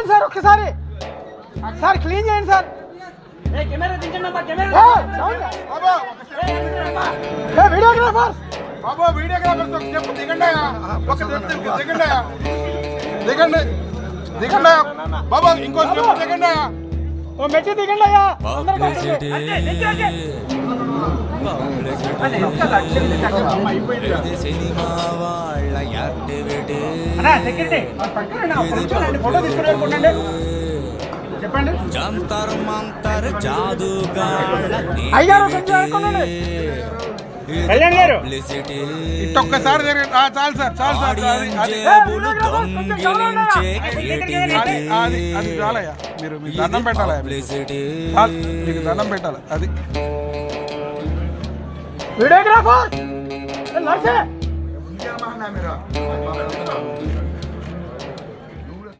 చేయండి సార్ ఒక్కసారి sir clean చేయండి సార్ వీడియోగ్రాఫర్ బాబు వీడియోగ్రాఫర్స్ చెప్పు దిగండి దిగండి దిగండి బాబా ఇంకో స్టెప్ దిగండి ఓ మెట్టి దిగండి అయ్యా సినిమా వాళ్ళ యాక్టివిటీ చెప్పండి జంతర్ మంతర్ జాదుగాళ్ళ పబ్లిసిటీ ఒక్కసారి చాలు సార్ చాలు సార్ జేబులు దొంగిలించే క్రియేటివిటీ అది చాలయ్యా మీరు మీకు దండం పెట్టాలి పబ్లిసిటీ మీకు దండం పెట్టాలి అది వీడియోగ్రాఫర్ నర్సే మీరు